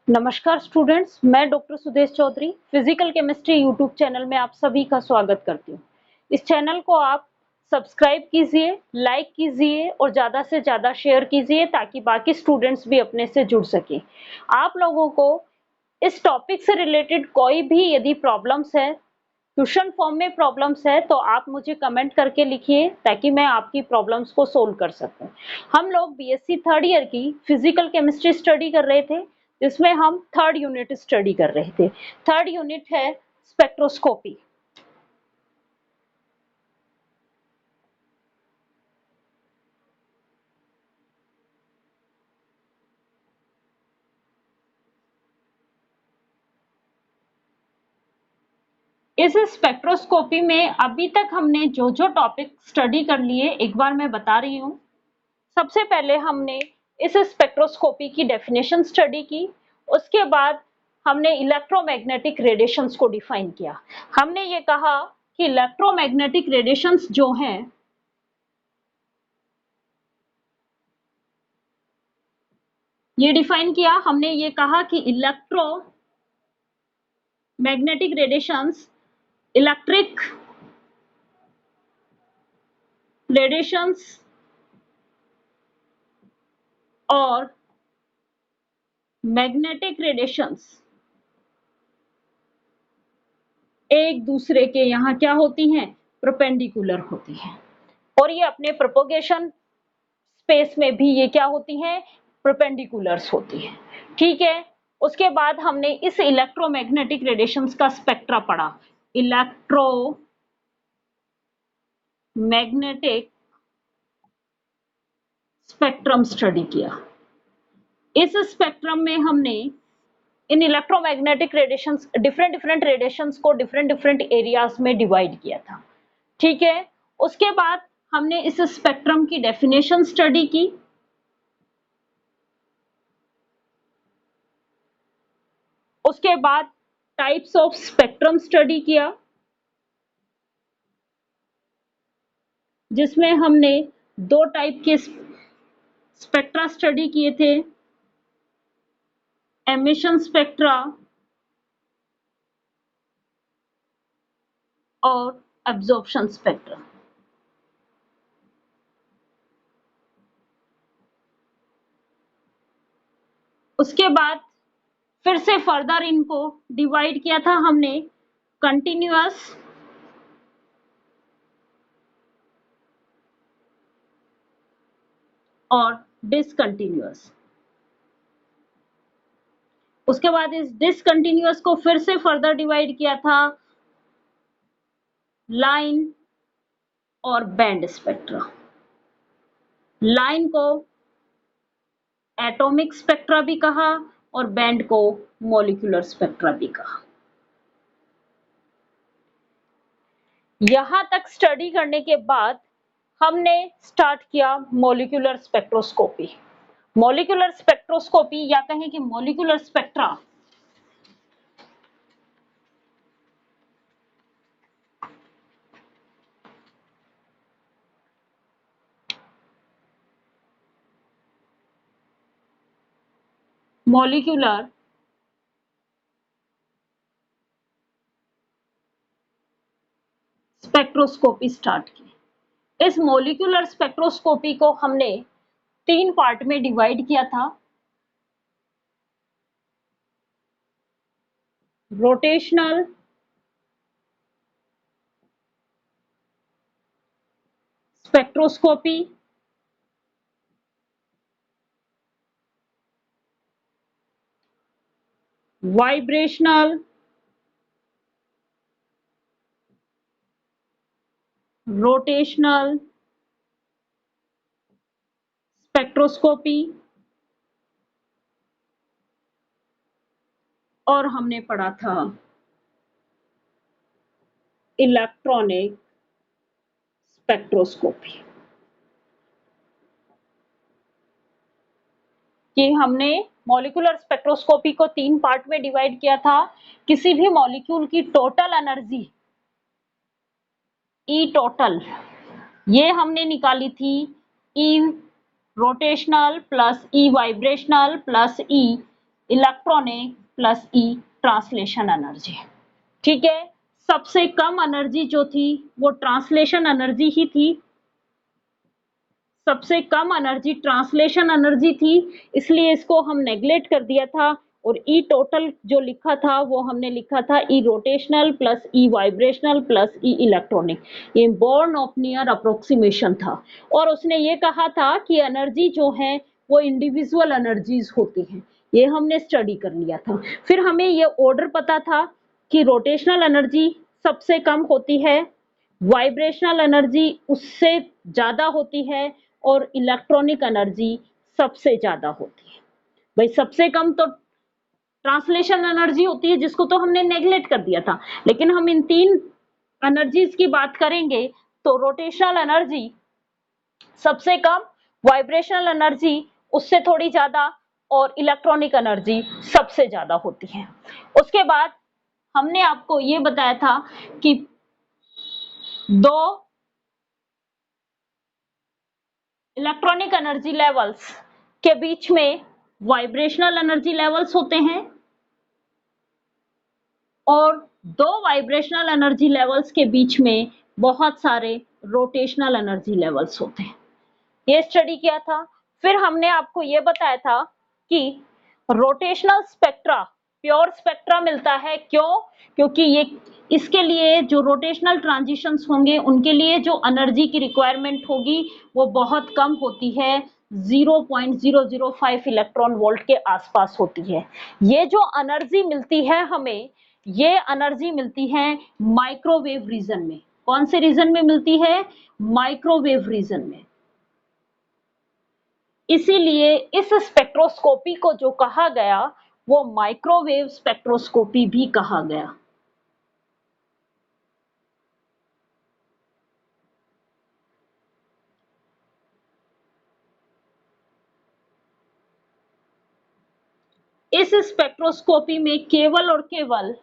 नमस्कार स्टूडेंट्स, मैं doctor Sudesh Chaudhary physical chemistry YouTube channel में आप सभी का स्वागत करती हूँ। इस चैनल को आप सब्सक्राइब कीजिए, लाइक कीजिए और ज़्यादा से ज़्यादा शेयर कीजिए ताकि बाकी स्टूडेंट्स भी अपने से जुड़ सकें। आप लोगों को इस टॉपिक से रिलेटेड कोई भी यदि प्रॉब्लम्स है, ट्यूशन फॉर्म में प्रॉब्लम्स है, तो आप मुझे कमेंट करके लिखिए ताकि मैं आपकी प्रॉब्लम्स को सोल्व कर सकूं। हम लोग बीएससी थर्ड ईयर की फिजिकल केमिस्ट्री स्टडी कर रहे थे, जिसमें हम थर्ड यूनिट स्टडी कर रहे थे। थर्ड यूनिट है स्पेक्ट्रोस्कोपी। इस स्पेक्ट्रोस्कोपी में अभी तक हमने जो जो टॉपिक स्टडी कर लिए एक बार मैं बता रही हूँ। सबसे पहले हमने इस स्पेक्ट्रोस्कोपी की डेफिनेशन स्टडी की। उसके बाद हमने इलेक्ट्रोमैग्नेटिक रेडिएशंस को डिफाइन किया। हमने ये कहा कि इलेक्ट्रोमैग्नेटिक रेडिएशंस जो हैं ये डिफाइन किया। हमने ये कहा कि इलेक्ट्रोमैग्नेटिक रेडिएशंस इलेक्ट्रिक रेडिएशंस और मैग्नेटिक रेडिएशंस एक दूसरे के यहाँ क्या होती हैं, परपेंडिकुलर होती हैं, और ये अपने प्रोपोगेशन स्पेस में भी ये क्या होती हैं, परपेंडिकुलर्स होती हैं। ठीक है। उसके बाद हमने इस इलेक्ट्रोमैग्नेटिक रेडिएशंस का स्पेक्ट्रा पढ़ा। इलेक्ट्रोमैग्नेटिक स्पेक्ट्रम स्टडी किया। इस स्पेक्ट्रम में हमने इन इलेक्ट्रोमैग्नेटिक रेडिएशंस डिफरेंट रेडिएशंस को डिफरेंट एरियाज में डिवाइड किया था। ठीक है। उसके बाद हमने इस स्पेक्ट्रम की डेफिनेशन स्टडी की। उसके बाद टाइप्स ऑफ स्पेक्ट्रम स्टडी किया, जिसमें हमने दो टाइप के स्पेक्ट्रा स्टडी किए थे, एमिशन स्पेक्ट्रा और एब्जॉर्प्शन स्पेक्ट्रा। उसके बाद फिर से फर्दर इनको डिवाइड किया था हमने कंटिन्यूअस और डिसकंटिन्यूअस। उसके बाद इस डिसकंटिन्यूअस को फिर से फर्दर डिवाइड किया था लाइन और बैंड स्पेक्ट्रा। लाइन को एटॉमिक स्पेक्ट्रा भी कहा और बैंड को मॉलिक्यूलर स्पेक्ट्रा भी कहा। यहां तक स्टडी करने के बाद हमने स्टार्ट किया मॉलिक्यूलर स्पेक्ट्रोस्कोपी। मॉलिक्यूलर स्पेक्ट्रोस्कोपी या कहें कि molecular spectra molecular spectroscopy start की। इस मॉलिक्यूलर स्पेक्ट्रोस्कोपी को हमने तीन पार्ट में डिवाइड किया था। Rotational, spectroscopy vibrational, rotational spectroscopy, और हमने पढ़ा था इलेक्ट्रॉनिक स्पेक्ट्रोस्कोपी। कि हमने मॉलिक्यूलर स्पेक्ट्रोस्कोपी को तीन पार्ट में डिवाइड किया था। किसी भी मॉलिक्यूल की टोटल एनर्जी ई टोटल ये हमने निकाली थी ई रोटेशनल प्लस ई वाइब्रेशनल प्लस ई इलेक्ट्रॉनिक प्लस ई ट्रांसलेशन एनर्जी। ठीक है, सबसे कम एनर्जी जो थी वो ट्रांसलेशन एनर्जी ही थी, सबसे कम एनर्जी ट्रांसलेशन एनर्जी थी, इसलिए इसको हम नेग्लेक्ट कर दिया था। और ई टोटल जो लिखा था वो हमने लिखा था ई रोटेशनल प्लस ई वाइब्रेशनल प्लस ई इलेक्ट्रॉनिक। ये बॉर्न-ऑपनियर अप्रोक्सीमेशन था और उसने ये कहा था कि एनर्जी जो है वो इंडिविजुअल एनर्जीज होती हैं, ये हमने स्टडी कर लिया था। फिर हमें ये ऑर्डर पता था कि रोटेशनल एनर्जी सबसे कम होती है, वाइब्रेशनल एनर्जी उससे ज्यादा होती है और इलेक्ट्रॉनिक एनर्जी सबसे ज्यादा होती है। भाई सबसे कम तो ट्रांसलेशन एनर्जी होती है जिसको तो हमने नेग्लेक्ट कर दिया था, लेकिन हम इन तीन एनर्जीज की बात करेंगे तो रोटेशनल एनर्जी सबसे कम, वाइब्रेशनल एनर्जी उससे थोड़ी ज्यादा और इलेक्ट्रॉनिक एनर्जी सबसे ज्यादा होती है। उसके बाद हमने आपको ये बताया था कि दो इलेक्ट्रॉनिक एनर्जी लेवल्स के बीच में वाइब्रेशनल एनर्जी लेवल्स होते हैं और दो वाइब्रेशनल एनर्जी लेवल्स के बीच में बहुत सारे रोटेशनल एनर्जी लेवल्स होते हैं। ये स्टडी किया था। फिर हमने आपको ये बताया था कि रोटेशनल स्पेक्ट्रा प्योर स्पेक्ट्रा मिलता है, क्यों? क्योंकि ये इसके लिए जो रोटेशनल ट्रांजिशंस होंगे उनके लिए जो एनर्जी की रिक्वायरमेंट होगी वो बहुत कम होती है, 0.005 इलेक्ट्रॉन वोल्ट के आसपास होती है। ये जो एनर्जी मिलती है हमें, ये एनर्जी मिलती है माइक्रोवेव रीजन में। कौन से रीजन में मिलती है? माइक्रोवेव रीजन में। इसीलिए इस स्पेक्ट्रोस्कोपी को जो कहा गया वो माइक्रोवेव स्पेक्ट्रोस्कोपी भी कहा गया। इस स्पेक्ट्रोस्कोपी में केवल और केवल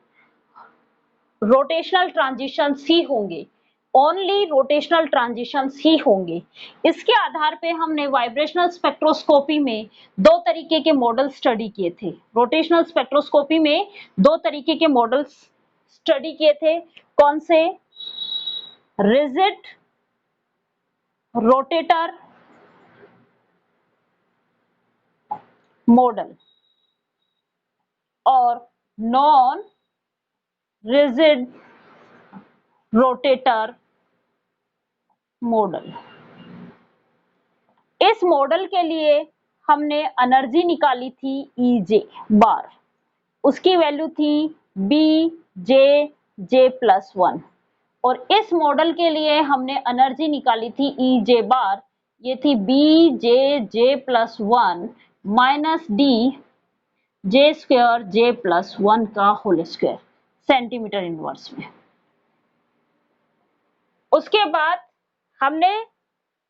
रोटेशनल ट्रांजिशंस ही होंगे, ओनली रोटेशनल ट्रांजिशंस ही होंगे। इसके आधार पे हमने वाइब्रेशनल स्पेक्ट्रोस्कोपी में दो तरीके के मॉडल स्टडी किए थे। रोटेशनल स्पेक्ट्रोस्कोपी में दो तरीके के मॉडल्स स्टडी किए थे। कौन से? रिजिड रोटेटर मॉडल और नॉन रिजिड रोटेटर मॉडल। इस मॉडल के लिए हमने एनर्जी निकाली थी ई जे बार, उसकी वैल्यू थी बी जे प्लस 1। और इस मॉडल के लिए हमने एनर्जी निकाली थी ई जे बार, ये थी B J plus 1 minus D J square J plus 1 का होल स्क्वायर सेंटीमीटर इनवर्स में। उसके बाद हमने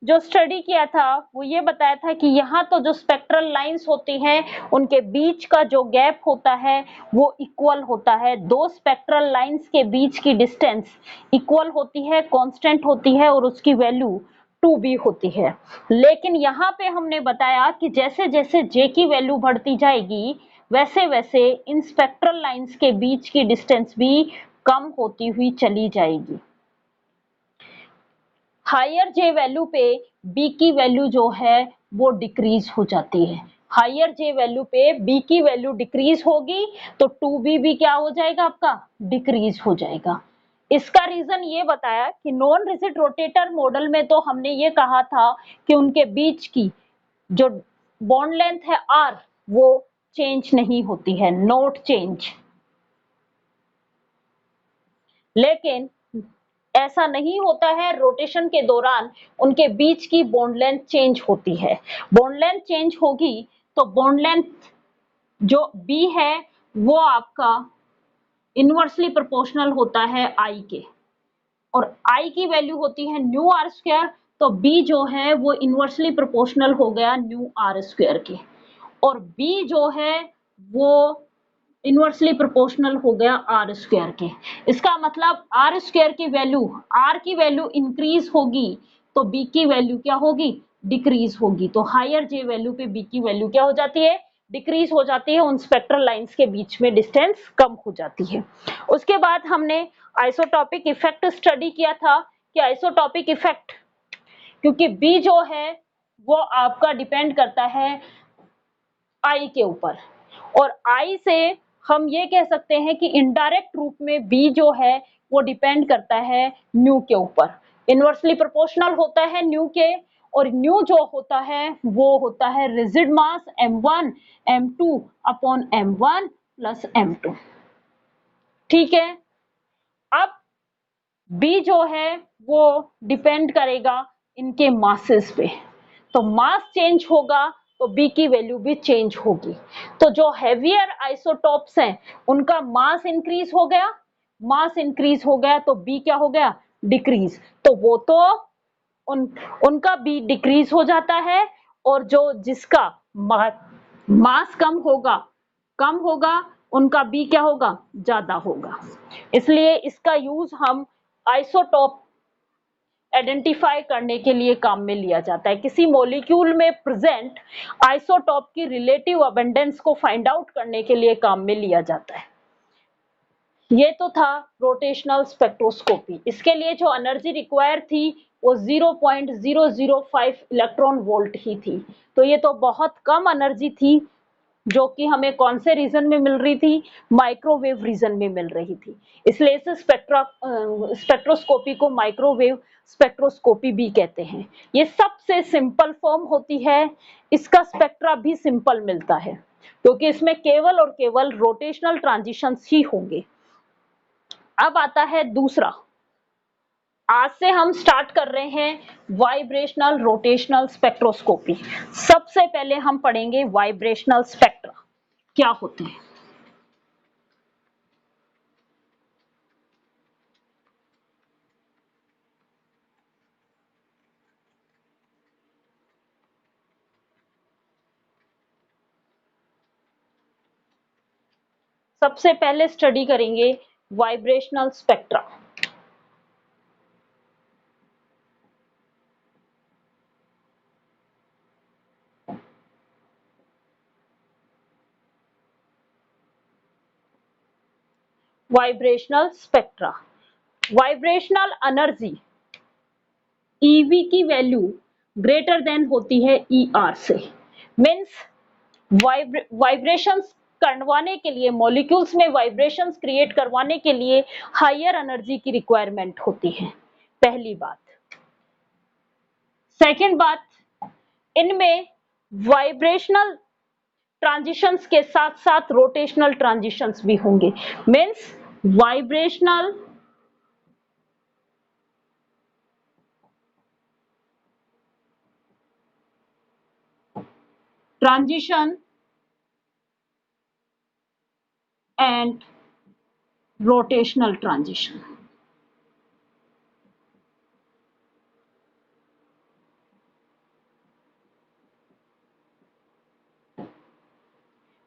जो स्टडी किया था वो ये बताया था कि यहाँ तो जो स्पेक्ट्रल लाइंस होती हैं उनके बीच का जो गैप होता है वो इक्वल होता है। दो स्पेक्ट्रल लाइंस के बीच की डिस्टेंस इक्वल होती है, कांस्टेंट होती है और उसकी वैल्यू 2b होती है। लेकिन यहाँ पे हमने बताया कि जैसे जैसे j की वैल्यू बढ़ती जाएगी वैसे वैसे इन स्पेक्ट्रल लाइंस के बीच की डिस्टेंस भी कम होती हुई चली जाएगी। हायर जे वैल्यू पे बी की वैल्यू जो है वो डिक्रीज हो जाती है। हायर जे वैल्यू पे बी की वैल्यू डिक्रीज होगी तो 2b भी क्या हो जाएगा आपका? डिक्रीज हो जाएगा। इसका रीजन ये बताया कि नॉन रिजिड रोटेटर मॉडल में तो हमने ये कहा था कि उनके बीच की जो बॉन्ड लेंथ है r वो चेंज नहीं होती है, नॉट चेंज। लेकिन ऐसा नहीं होता है, रोटेशन के दौरान उनके बीच की बॉन्ड लेंथ चेंज होती है। बॉन्ड लेंथ चेंज होगी तो बॉन्ड लेंथ जो b है वो आपका इनवर्सली प्रोपोर्शनल होता है I के, और I की वैल्यू होती है न्यू आर स्क्वायर, तो b जो है वो इनवर्सली प्रोपोर्शनल हो गया न्यू आर स्क्वायर के, और b जो है वो इनवर्सली प्रोपोर्शनल हो गया आर स्क्वायर के। इसका मतलब आर स्क्वायर की वैल्यू, आर की वैल्यू इंक्रीज होगी तो बी की वैल्यू क्या होगी? डिक्रीज होगी। तो हायर जे वैल्यू पे बी की वैल्यू क्या हो जाती है? डिक्रीज हो जाती है, उन स्पेक्ट्रल लाइंस के बीच में डिस्टेंस कम हो जाती है। उसके बाद हमने आइसोटॉपिक इफेक्ट स्टडी किया था कि आइसोटॉपिक इफेक्ट, क्योंकि बी जो है वो आपका डिपेंड करता है आई के ऊपर, और आई से हम ये कह सकते हैं कि इनडायरेक्ट रूप में बी जो है वो डिपेंड करता है न्यू के ऊपर, इनवर्सली प्रोपोर्शनल होता है न्यू के, और न्यू जो होता है वो होता है रिजिड मास m1 m2 upon m1 plus m2। ठीक है, अब बी जो है वो डिपेंड करेगा इनके मासेस पे, तो मास चेंज होगा तो बी की वैल्यू भी चेंज होगी। तो जो हैवियर आइसोटॉप्स हैं उनका मास इंक्रीज हो गया, मास इंक्रीज हो गया तो बी क्या हो गया, डिक्रीज, तो वो तो उनका बी डिक्रीज हो जाता है, और जो जिसका मास कम होगा उनका बी क्या होगा, ज्यादा होगा। इसलिए इसका यूज हम आइसोटॉप आइडेंटिफाई करने के लिए काम में लिया जाता है, किसी मॉलिक्यूल में प्रेजेंट आइसोटॉप की रिलेटिव अबंडेंस को फाइंड आउट करने के लिए काम में लिया जाता है। ये तो था रोटेशनल स्पेक्ट्रोस्कोपी। इसके लिए जो एनर्जी रिक्वायर थी वो 0.005 इलेक्ट्रॉन वोल्ट ही थी, तो ये तो बहुत कम एनर्जी थी जो कि हमें कौन से रीजन में मिल रही थी, माइक्रोवेव रीजन में मिल रही थी। इसलिए इस स्पेक्ट्रोस्कोपी को माइक्रोवेव स्पेक्ट्रोस्कोपी भी कहते हैं। ये सबसे सिंपल फॉर्म होती है, इसका स्पेक्ट्रा भी सिंपल मिलता है क्योंकि इसमें केवल और केवल रोटेशनल ट्रांजिशंस ही होंगे। अब आता है दूसरा, आज से हम स्टार्ट कर रहे हैं वाइब्रेशनल रोटेशनल स्पेक्ट्रोस्कोपी। सबसे पहले हम पढ़ेंगे वाइब्रेशनल स्पेक्ट्रा क्या होते हैं। सबसे पहले स्टडी करेंगे vibrational spectra. Vibrational spectra, vibrational energy EV की वैल्यू ग्रेटर देन होती है ईआर से, मीन्स वाइब्रेशंस करवाने के लिए, मॉलिक्यूल्स में वाइब्रेशंस क्रिएट करवाने के लिए हायर एनर्जी की रिक्वायरमेंट होती है, पहली बात। सेकंड बात, इनमें वाइब्रेशनल ट्रांजिशंस के साथ साथ रोटेशनल ट्रांजिशंस भी होंगे, means vibrational transition and rotational transition.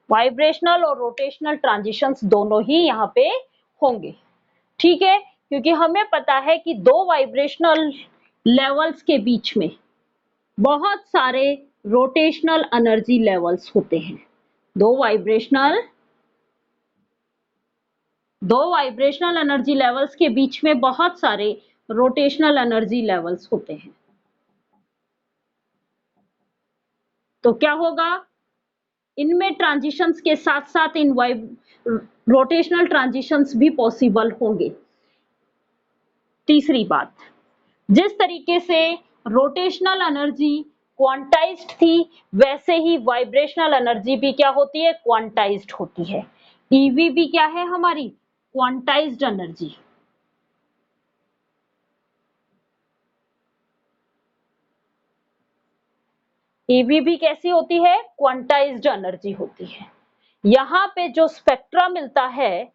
Vibrational और रोटेशनल ट्रांजिशंस दोनों ही यहाँ पे होंगे, ठीक है, क्योंकि हमें पता है कि दो वाइब्रेशनल लेवल्स के बीच में बहुत सारे रोटेशनल एनर्जी लेवल्स होते हैं। दो वाइब्रेशनल एनर्जी लेवल्स के बीच में बहुत सारे रोटेशनल एनर्जी लेवल्स होते हैं। तो क्या होगा, इनमें ट्रांजिशंस के साथ साथ इन रोटेशनल ट्रांजिशंस भी पॉसिबल होंगे। तीसरी बात, जिस तरीके से रोटेशनल एनर्जी क्वांटाइज्ड थी वैसे ही वाइब्रेशनल एनर्जी भी क्या होती है, क्वांटाइज्ड होती है। ईवी भी क्या है हमारी, क्वांटाइज्ड एनर्जी। ईवी भी कैसी होती है, क्वांटाइज्ड एनर्जी होती है। यहाँ पे जो स्पेक्ट्रा मिलता है,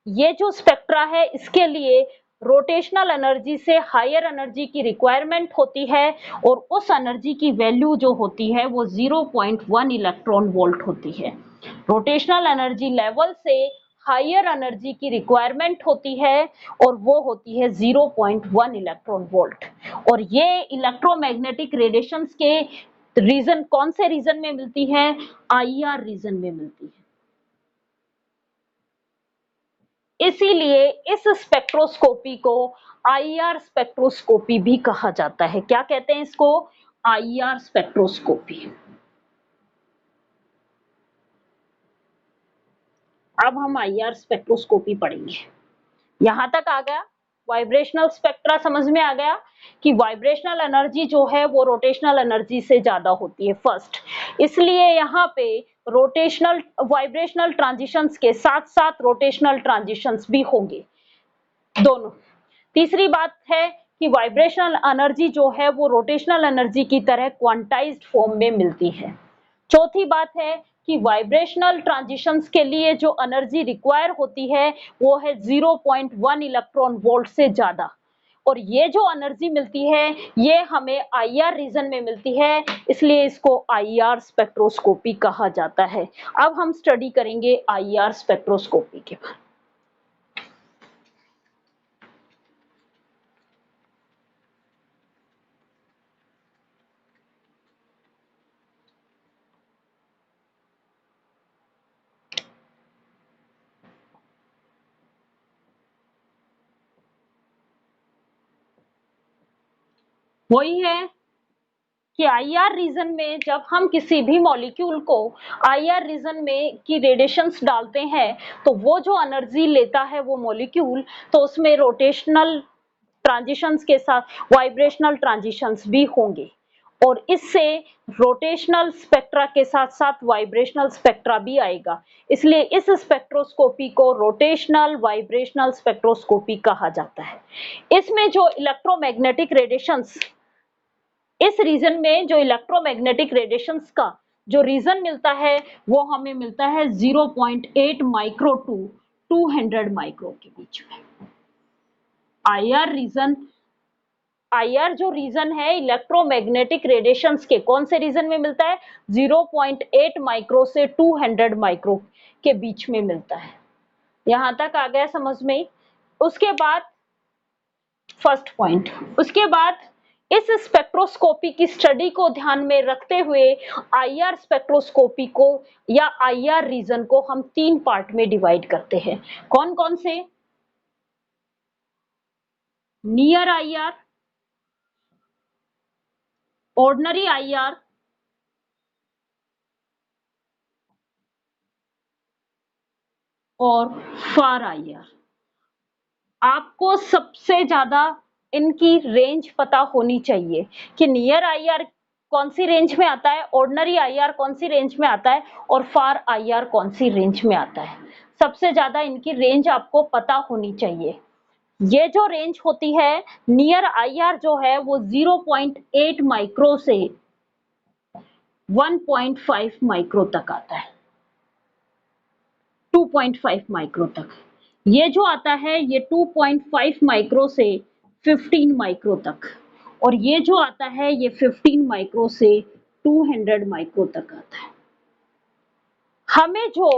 ये जो स्पेक्ट्रा है इसके लिए रोटेशनल एनर्जी से हायर एनर्जी की रिक्वायरमेंट होती है, और उस एनर्जी की वैल्यू जो होती है वो 0.1 इलेक्ट्रॉन वोल्ट होती है। रोटेशनल एनर्जी लेवल से हायर एनर्जी की रिक्वायरमेंट होती है और वो होती है 0.1 इलेक्ट्रॉन वोल्ट। और ये इलेक्ट्रोमैग्नेटिक रेडिएशंस के रीजन कौन से रीजन में मिलती है? आईआर रीजन में मिलती है। इसीलिए इस स्पेक्ट्रोस्कोपी को आईआर स्पेक्ट्रोस्कोपी भी कहा जाता है। क्या कहते हैं इसको? IR spectroscopy. अब हम आईआर स्पेक्ट्रोस्कोपी पढ़ेंगे। यहां तक आ गया? वाइब्रेशनल स्पेक्ट्रा समझ में आ गया कि वाइब्रेशनल एनर्जी जो है वो रोटेशनल एनर्जी से ज्यादा होती है फर्स्ट, इसलिए यहाँ पे रोटेशनल वाइब्रेशनल ट्रांजिशंस के साथ साथ रोटेशनल ट्रांजिशंस भी होंगे दोनों। तीसरी बात है कि वाइब्रेशनल एनर्जी जो है वो रोटेशनल एनर्जी की तरह क्वांटाइज्ड फॉर्म में मिलती है। चौथी बात है कि वाइब्रेशनल ट्रांजिशंस के लिए जो एनर्जी रिक्वायर होती है वो है 0.1 इलेक्ट्रॉन वोल्ट से ज्यादा, और ये जो एनर्जी मिलती है ये हमें आईआर रीजन में मिलती है, इसलिए इसको आईआर स्पेक्ट्रोस्कोपी कहा जाता है। अब हम स्टडी करेंगे आईआर स्पेक्ट्रोस्कोपी के बारे में। वही है कि आईआर रीजन में जब हम किसी भी मॉलिक्यूल को आईआर रीजन में की रेडिएशंस डालते हैं तो वो जो एनर्जी लेता है वो मॉलिक्यूल, तो उसमें रोटेशनल ट्रांजिशंस के साथ वाइब्रेशनल ट्रांजिशंस भी होंगे, और इससे रोटेशनल स्पेक्ट्रा के साथ साथ वाइब्रेशनल स्पेक्ट्रा भी आएगा। इसलिए इस स्पेक्ट्रोस्कोपी को रोटेशनल वाइब्रेशनल स्पेक्ट्रोस्कोपी कहा जाता है। इसमें जो इलेक्ट्रोमैग्नेटिक रेडिएशंस, इस रीजन में जो इलेक्ट्रोमैग्नेटिक रेडिएशंस का जो रीजन मिलता है वो हमें मिलता है 0.8 माइक्रो टू 200 माइक्रो के बीच में। आईआर रीजन, आईआर जो रीजन है इलेक्ट्रोमैग्नेटिक रेडिएशंस के कौन से रीजन में मिलता है? 0.8 माइक्रो से 200 माइक्रो के बीच में मिलता है। यहां तक आ गया समझ में? उसके बाद फर्स्ट पॉइंट, उसके बाद इस स्पेक्ट्रोस्कोपी की स्टडी को ध्यान में रखते हुए आईआर स्पेक्ट्रोस्कोपी को या आईआर रीजन को हम 3 पार्ट में डिवाइड करते हैं। कौन कौन से? नियर आईआर, ऑर्डिनरी आईआर और फार आईआर। आपको सबसे ज्यादा इनकी रेंज पता होनी चाहिए कि नियर आईआर कौन सी रेंज में आता है, ऑर्डिनरी आईआर कौन सी रेंज में आता है और फार आईआर कौन सी रेंज में आता है। सबसे ज्यादा इनकी रेंज आपको पता होनी चाहिए। ये जो रेंज होती है नियर आईआर जो है वो 0.8 माइक्रो से 1.5 माइक्रो तक आता है, 2.5 माइक्रो तक। ये जो आता है ये 2.5 माइक्रो से 15 माइक्रो तक, और ये जो आता है ये 15 माइक्रो से 200 माइक्रो तक आता है। हमें जो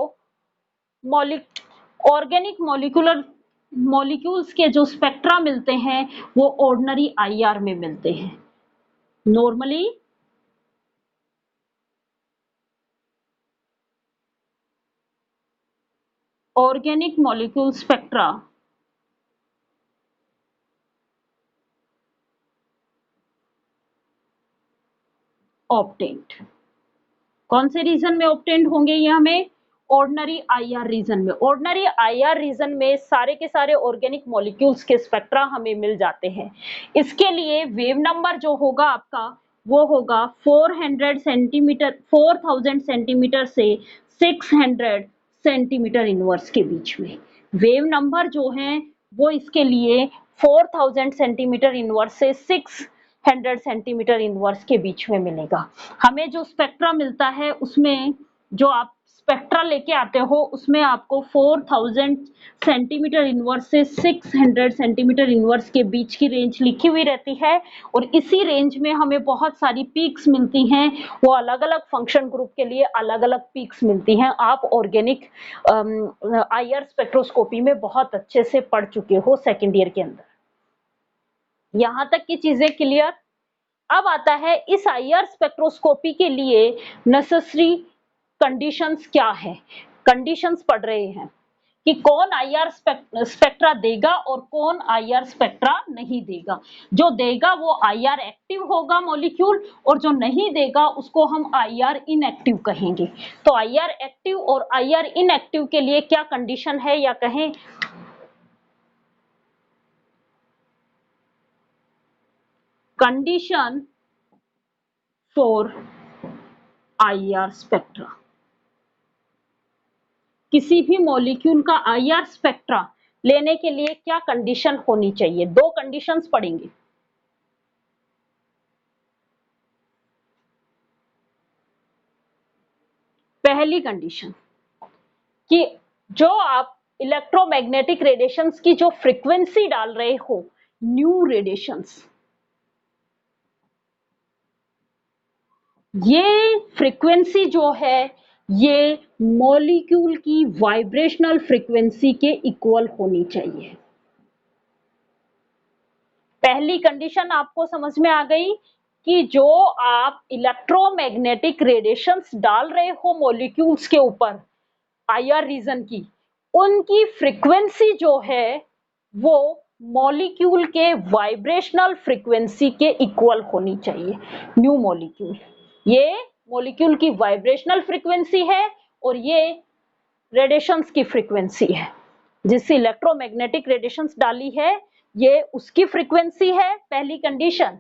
ऑर्गेनिक मॉलिक्यूलर मॉलिक्यूल्स के जो स्पेक्ट्रा मिलते हैं वो ऑर्डिनरी आईआर में मिलते हैं। Normally organic molecule spectra obtained, कौन से रीजन में ऑब्टेन्ड होंगे? ये हमें ऑर्डिनरी आईआर रीजन में। ऑर्डिनरी आईआर रीजन में सारे के सारे ऑर्गेनिक मॉलिक्यूल्स के स्पेक्ट्रा हमें मिल जाते हैं। इसके लिए वेव नंबर जो होगा आपका वो होगा 400 सेंटीमीटर 4000 सेंटीमीटर से 600 सेंटीमीटर इनवर्स के बीच में। वेव नंबर जो है वो इसके लिए 4000 सेंटीमीटर इनवर्स से 600 सेंटीमीटर इनवर्स के बीच में मिलेगा। हमें जो स्पेक्ट्रा मिलता है उसमें जो आप स्पेक्ट्रा लेके आते हो उसमें आपको 4000 सेंटीमीटर इनवर्स से 600 सेंटीमीटर इनवर्स के बीच की रेंज लिखी हुई रहती है, और इसी रेंज में हमें बहुत सारी पीक्स मिलती हैं। वो अलग अलग फंक्शन ग्रुप के लिए अलग अलग पीक्स मिलती हैं। आप ऑर्गेनिक आईआर स्पेक्ट्रोस्कोपी में बहुत अच्छे से पढ़ चुके हो सेकेंड ईयर के अंदर। यहां तक की चीजें क्लियर? अब आता है इस आईआर स्पेक्ट्रोस्कोपी के लिए नेसेसरी कंडीशंस क्या है। कंडीशंस पढ़ रहे हैं कि कौन आईआर स्पेक्ट्रा देगा और कौन आईआर स्पेक्ट्रा नहीं देगा। जो देगा वो आईआर एक्टिव होगा मॉलिक्यूल, और जो नहीं देगा उसको हम आईआर इनएक्टिव कहेंगे। तो आईआर एक्टिव और आईआर इनएक्टिव के लिए क्या कंडीशन है, या कहें कंडीशन फॉर आईआर स्पेक्ट्रा। किसी भी मॉलिक्यूल का आईआर स्पेक्ट्रा लेने के लिए क्या कंडीशन होनी चाहिए। दो कंडीशंस पढ़ेंगे। पहली कंडीशन कि जो आप इलेक्ट्रोमैग्नेटिक रेडिएशंस की जो फ्रीक्वेंसी डाल रहे हो, न्यू रेडिएशंस, ये फ्रीक्वेंसी जो है ये मॉलिक्यूल की वाइब्रेशनल फ्रीक्वेंसी के इक्वल होनी चाहिए। पहली कंडीशन आपको समझ में आ गई कि जो आप इलेक्ट्रोमैग्नेटिक रेडिएशंस डाल रहे हो मॉलिक्यूल्स के ऊपर आईआर रीजन की, उनकी फ्रीक्वेंसी जो है वो मॉलिक्यूल के वाइब्रेशनल फ्रीक्वेंसी के इक्वल होनी चाहिए। न्यू मॉलिक्यूल, ये मॉलिक्यूल की वाइब्रेशनल फ्रीक्वेंसी है और ये रेडिएशंस की फ्रीक्वेंसी है। जिससे इलेक्ट्रोमैग्नेटिक रेडिएशंस डाली है ये उसकी फ्रीक्वेंसी है। पहली कंडीशन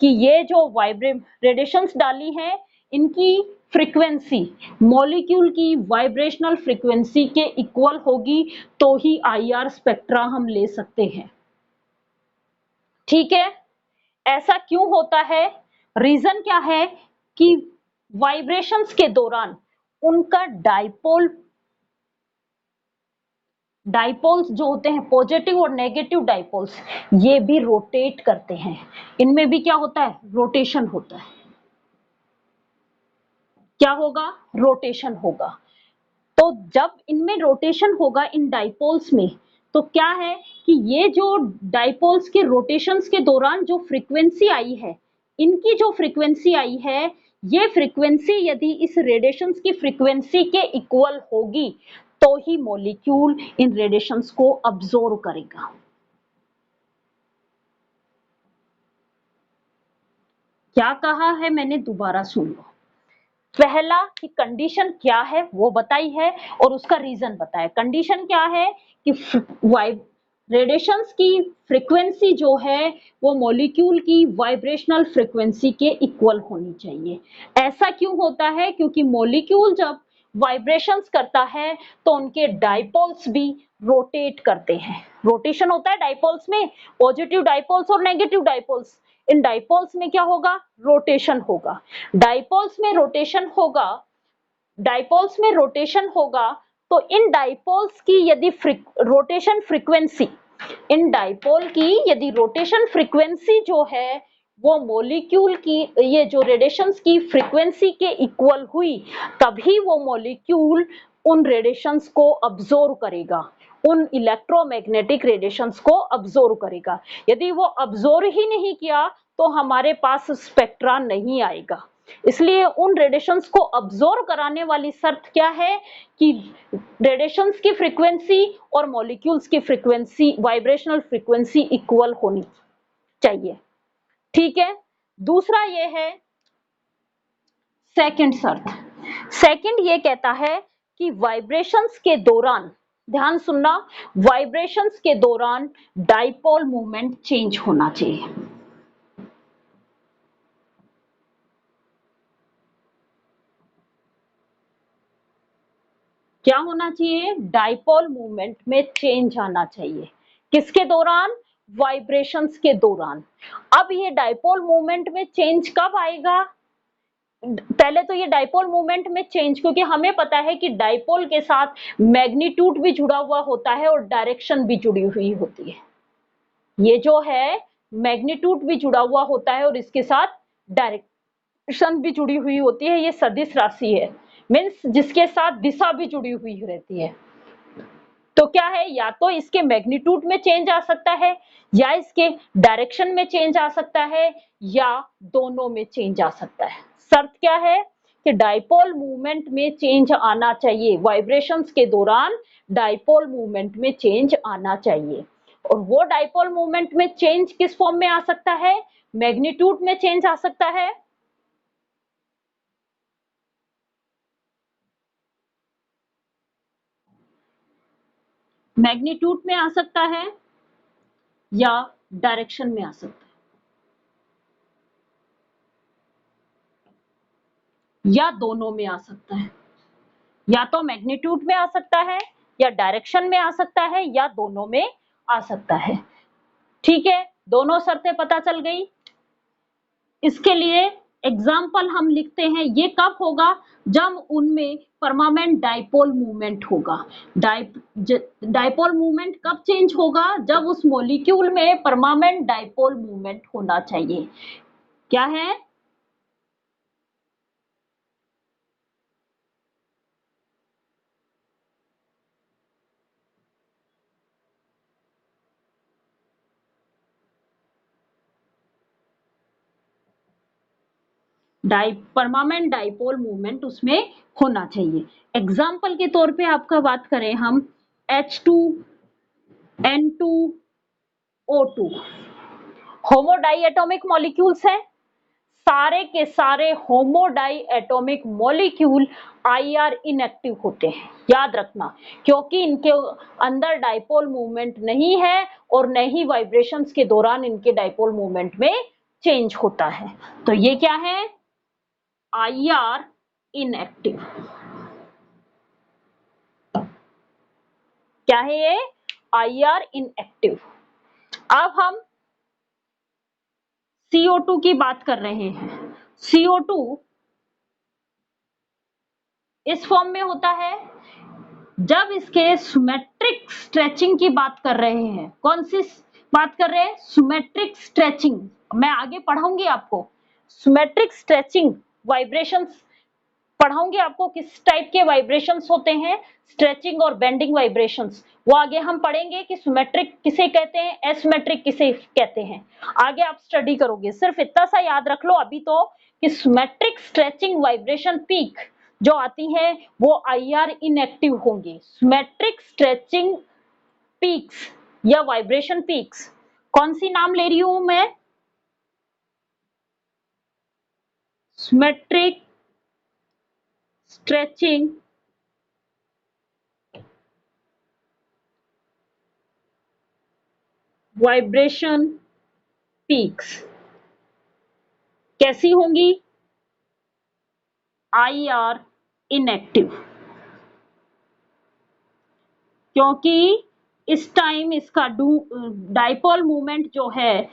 कि ये जो रेडिएशंस डाली है इनकी फ्रीक्वेंसी मॉलिक्यूल की वाइब्रेशनल फ्रीक्वेंसी के इक्वल होगी, तो ही आईआर स्पेक्ट्रा हम ले सकते हैं। ठीक है, ऐसा क्यों होता है, रीजन क्या है कि वाइब्रेशंस के दौरान उनका डाइपोल्स जो होते हैं, पॉजिटिव और नेगेटिव डाइपोल्स, ये भी रोटेट करते हैं। इनमें भी क्या होता है, रोटेशन होता है। क्या होगा, रोटेशन होगा। तो जब इनमें रोटेशन होगा इन डाइपोल्स में, तो क्या है कि ये जो डाइपोल्स के रोटेशंस के दौरान जो फ्रीक्वेंसी आई है, इनकी जो फ्रीक्वेंसी आई है, ये फ्रीक्वेंसी यदि इस रेडिएशंस की फ्रीक्वेंसी के इक्वल होगी तो ही मॉलिक्यूल इन रेडिएशंस को अब्सॉर्ब करेगा। क्या कहा है मैंने, दोबारा सुन लो। पहला कि कंडीशन क्या है वो बताई है और उसका रीजन बताया। कंडीशन क्या है कि रेडिएशंस की फ्रीक्वेंसी जो है वो मॉलिक्यूल की वाइब्रेशनल फ्रीक्वेंसी के इक्वल होनी चाहिए। ऐसा क्यों होता है, क्योंकि मॉलिक्यूल जब वाइब्रेशंस करता है तो उनके डाइपोल्स भी रोटेट करते हैं। रोटेशन होता है डाइपोल्स में, पॉजिटिव डाइपोल्स और नेगेटिव डाइपोल्स। इन डाइपोल्स में क्या होगा, रोटेशन होगा। डाइपोल्स में रोटेशन होगा, डाइपोल्स में रोटेशन होगा, तो इन डाइपोल्स की यदि रोटेशन फ्रीक्वेंसी, इन डाइपोल की यदि रोटेशन फ्रीक्वेंसी जो है वो मॉलिक्यूल की ये जो रेडिएशंस की फ्रीक्वेंसी के इक्वल हुई, तभी वो मॉलिक्यूल उन रेडिएशंस को अब्सॉर्ब करेगा, उन इलेक्ट्रोमैग्नेटिक रेडिएशंस को अब्सॉर्ब करेगा। यदि वो अब्सॉर्ब ही नहीं किया तो हमारे पास स्पेक्ट्रा नहीं आएगा। इसलिए उन रेडिएशंस को अब्सॉर्ब कराने वाली शर्त क्या है कि रेडिएशंस की फ्रीक्वेंसी और मॉलिक्यूल्स की फ्रीक्वेंसी, वाइब्रेशनल फ्रीक्वेंसी इक्वल होनी चाहिए। ठीक है, दूसरा ये है सेकंड शर्त। सेकंड ये कहता है कि वाइब्रेशंस के दौरान, ध्यान सुनना, वाइब्रेशंस के दौरान डाइपोल मूवमेंट चेंज होना चाहिए। क्या होना चाहिए, डाइपोल मूवमेंट में चेंज आना चाहिए। किसके दौरान, वाइब्रेशंस के दौरान। अब ये डाइपोल मूवमेंट में चेंज कब आएगा, पहले तो ये डाइपोल मूवमेंट में चेंज, क्योंकि हमें पता है कि डाइपोल के साथ मैग्नीट्यूड भी जुड़ा हुआ होता है और डायरेक्शन भी जुड़ी हुई होती है। ये जो है मैग्नीट्यूड भी जुड़ा हुआ होता है और इसके साथ डायरेक्शन भी जुड़ी हुई होती है। ये सदिश राशि है, मीन्स जिसके साथ दिशा भी जुड़ी हुई रहती है। तो क्या है, या तो इसके मैग्नीट्यूड में चेंज आ सकता है, या इसके डायरेक्शन में चेंज आ सकता है, या दोनों में चेंज आ सकता है। शर्त क्या है कि डाइपोल मूवमेंट में चेंज आना चाहिए, वाइब्रेशंस के दौरान डाइपोल मूवमेंट में चेंज आना चाहिए। और वो डाइपोल मूवमेंट में चेंज किस फॉर्म में आ सकता है, मैग्नीट्यूड में चेंज आ सकता है, मैग्नीट्यूड में आ सकता है, या डायरेक्शन में आ सकता है, या दोनों में आ सकता है। या तो मैग्नीट्यूड में आ सकता है, या डायरेक्शन में आ सकता है, या दोनों में आ सकता है। ठीक है, दोनों शर्तें पता चल गई। इसके लिए एग्जाम्पल हम लिखते हैं, ये कब होगा, जब उनमें परमानेंट डाइपोल मूवमेंट होगा। डाइपोल मूवमेंट कब चेंज होगा, जब उस मॉलिक्यूल में परमानेंट डाइपोल मूवमेंट होना चाहिए। क्या है, परमानेंट डाइपोल मूवमेंट उसमें होना चाहिए। एग्जाम्पल के तौर पे आपका बात करें हम, H2N2O2 होमोडाई एटॉमिक मॉलिक्यूल्स है। सारे के सारे होमोडाई एटॉमिक मॉलिक्यूल IR इनएक्टिव होते हैं, याद रखना, क्योंकि इनके अंदर डाइपोल मूवमेंट नहीं है और न ही वाइब्रेशंस के दौरान इनके डाइपोल मूवमेंट में चेंज होता है। तो ये क्या है, IR इनएक्टिव। क्या है ये, IR इनएक्टिव। अब हम CO2 की बात कर रहे हैं। CO2 इस फॉर्म में होता है जब इसके सिमेट्रिक स्ट्रेचिंग की बात कर रहे हैं। कौन सी बात कर रहे हैं, सिमेट्रिक स्ट्रेचिंग। मैं आगे पढ़ाऊंगी आपको सिमेट्रिक स्ट्रेचिंग वाइब्रेशंस, पढ़ाऊंगी आपको किस टाइप के वाइब्रेशंस होते हैं, स्ट्रेचिंग और बेंडिंग वाइब्रेशंस। वो आगे हम पढ़ेंगे कि सिमेट्रिक किसे कहते हैं, एसिमेट्रिक किसे कहते हैं, आगे आप स्टडी करोगे। सिर्फ इतना सा याद रख लो अभी तो कि सिमेट्रिक स्ट्रेचिंग वाइब्रेशन पीक जो आती है वो IR इनएक्टिव होंगी। सिमेट्रिक स्ट्रेचिंग पीक्स या वाइब्रेशन पीक्स, कौन सी नाम ले रही हूं मैं, सिमेट्रिक स्ट्रेचिंग वाइब्रेशन पीक्स कैसी होंगी, IR इनएक्टिव, क्योंकि इस टाइम इसका डाइपोल मूवमेंट जो है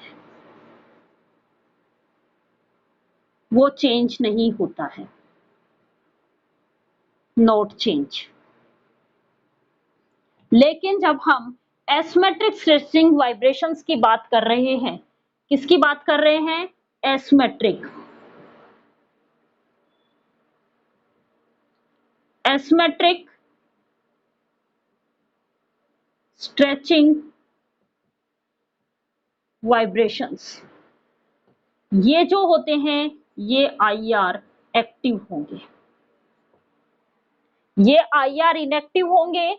वो चेंज नहीं होता है, नॉट चेंज। लेकिन जब हम एसिमेट्रिक स्ट्रेचिंग वाइब्रेशंस की बात कर रहे हैं, किसकी बात कर रहे हैं, एसिमेट्रिक स्ट्रेचिंग वाइब्रेशंस, ये जो होते हैं ये IR एक्टिव होंगे, ये IR इनएक्टिव होंगे।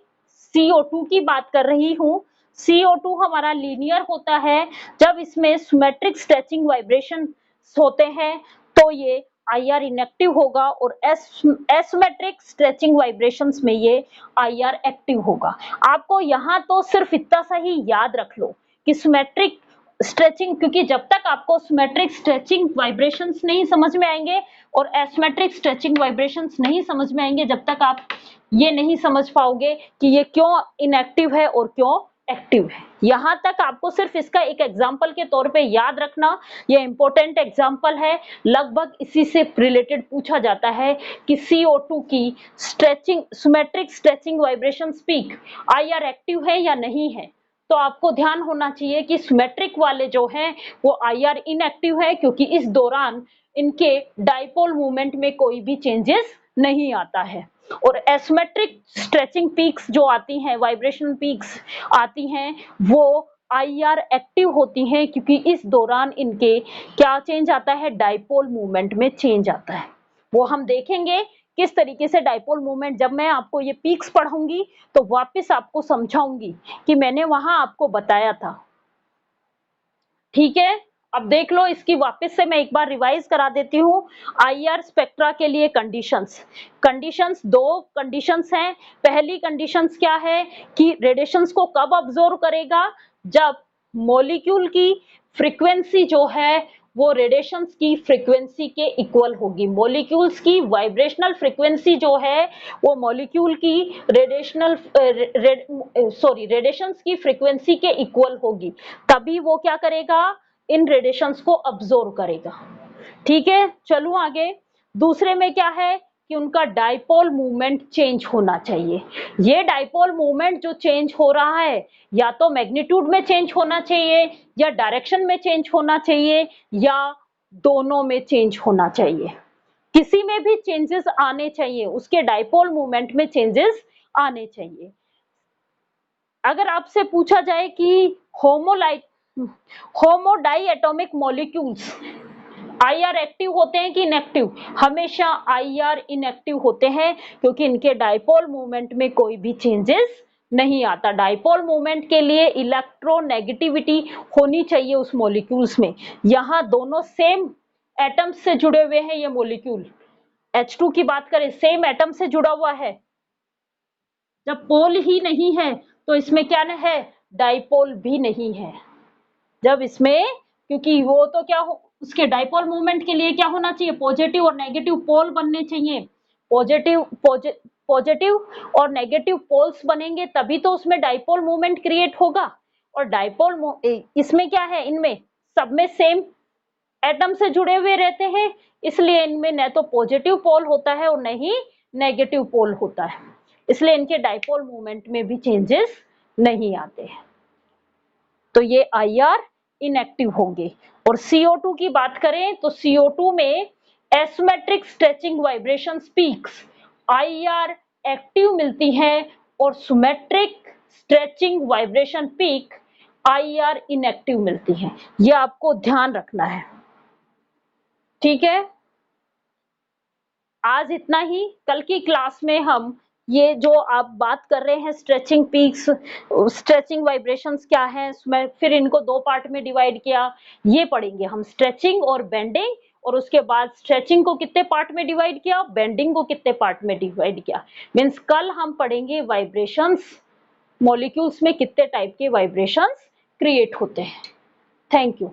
CO2 की बात कर रही हूं, CO2 हमारा लीनियर होता है, जब इसमें सिमेट्रिक स्ट्रेचिंग वाइब्रेशन होते हैं तो ये IR इनएक्टिव होगा, और एसिमेट्रिक स्ट्रेचिंग वाइब्रेशंस में ये IR एक्टिव होगा। आपको यहाँ तो सिर्फ इतना सा ही याद रख लो कि सिमेट्रिक स्ट्रेचिंग, क्योंकि जब तक आपको सिमेट्रिक स्ट्रेचिंग वाइब्रेशंस नहीं समझ में आएंगे और एसिमेट्रिक स्ट्रेचिंग वाइब्रेशंस नहीं समझ में आएंगे, जब तक आप ये नहीं समझ पाओगे कि ये क्यों इनएक्टिव है और क्यों एक्टिव है। यहां तक आपको सिर्फ इसका एक एग्जांपल के तौर पे याद रखना, ये इंपॉर्टेंट एग्जांपल है, लगभग इसी से रिलेटेड पूछा जाता है कि CO2 की stretching symmetric stretching vibration peak IR active है या नहीं है। तो आपको ध्यान होना चाहिए कि सिमेट्रिक वाले जो हैं वो IR इनएक्टिव है, क्योंकि इस दौरान इनके डाइपोल मूवमेंट में कोई भी चेंजेस नहीं आता है। और एसिमेट्रिक स्ट्रेचिंग पीक्स जो आती हैं, वाइब्रेशन पीक्स आती हैं, वो आईआर एक्टिव होती हैं, क्योंकि इस दौरान इनके क्या चेंज आता है, डाइपोल मूवमेंट में चेंज आता है। वो हम देखेंगे किस तरीके से डाइपोल मूवमेंट, जब मैं आपको ये पीक्स पढ़ाऊंगी तो वापस आपको समझाऊंगी कि मैंने वहां आपको बताया था। ठीक है, अब देख लो, इसकी वापस से मैं एक बार रिवाइज करा देती हूँ। आईआर स्पेक्ट्रा के लिए कंडीशंस दो कंडीशंस हैं। पहली कंडीशंस क्या है कि रेडिएशंस को कब ऑब्जर्व करेगा, जब मॉलिक्यूल की फ्रीक्वेंसी जो है वो रेडिएशंस की फ्रीक्वेंसी के इक्वल होगी। मॉलिक्यूल्स की वाइब्रेशनल फ्रीक्वेंसी जो है वो मॉलिक्यूल की रेडिएशंस की फ्रीक्वेंसी के इक्वल होगी, तभी वो क्या करेगा, इन रेडिएशंस को अब्सॉर्ब करेगा। ठीक है, चलो आगे। दूसरे में क्या है कि उनका डाइपोल मूवमेंट चेंज होना चाहिए। ये डाइपोल मूवमेंट जो चेंज हो रहा है, या तो मैग्नीट्यूड में चेंज होना चाहिए, या डायरेक्शन में चेंज होना चाहिए, या दोनों में चेंज होना चाहिए। किसी में भी चेंजेस आने चाहिए, उसके डाइपोल मूवमेंट में चेंजेस आने चाहिए। अगर आपसे पूछा जाए कि होमोडाई एटॉमिक मॉलिक्यूल्स आईआर एक्टिव होते हैं कि इनएक्टिव, हमेशा आईआर इनएक्टिव होते हैं, क्योंकि इनके डाइपोल मूवमेंट में कोई भी चेंजेस नहीं आता। डाइपोल मूवमेंट के लिए इलेक्ट्रोनेगेटिविटी होनी चाहिए उस मॉलिक्यूल्स में। यहाँ दोनों सेम एटम्स से जुड़े हुए हैं, ये मॉलिक्यूल H2 की बात करें, सेम एटम से जुड़ा हुआ है। जब पोल ही नहीं है तो इसमें क्या न है, डाइपोल भी नहीं है। जब इसमें, क्योंकि वो तो क्या हो, उसके डाइपोल मूवमेंट के लिए क्या होना चाहिए, पॉजिटिव और नेगेटिव पोल बनने चाहिए। पॉजिटिव और नेगेटिव पोल्स बनेंगे तभी तो उसमें डाइपोल मूवमेंट क्रिएट होगा। और डाइपोल इसमें क्या है, इनमें सब में सेम एटम से जुड़े हुए रहते हैं, इसलिए इनमें न तो पॉजिटिव पोल होता है और न ही नेगेटिव पोल होता है, इसलिए इनके डाइपोल मूवमेंट में भी चेंजेस नहीं आते हैं। तो ये आईआर इनएक्टिव होंगे। और CO2 की बात करें तो CO2 में asymmetric stretching vibration peaks IR active मिलती हैं, और symmetric stretching vibration peak IR inactive मिलती हैं। ये आपको ध्यान रखना है। ठीक है, आज इतना ही। कल की क्लास में हम ये जो आप बात कर रहे हैं स्ट्रेचिंग पीक्स, स्ट्रेचिंग वाइब्रेशंस क्या हैं, मैं फिर इनको दो पार्ट में डिवाइड किया, ये पढ़ेंगे हम, स्ट्रेचिंग और बेंडिंग। और उसके बाद स्ट्रेचिंग को कितने पार्ट में डिवाइड किया, बेंडिंग को कितने पार्ट में डिवाइड किया। मीन्स कल हम पढ़ेंगे वाइब्रेशंस, मॉलिक्यूल्स में कितने टाइप के वाइब्रेशंस क्रिएट होते हैं। Thank you.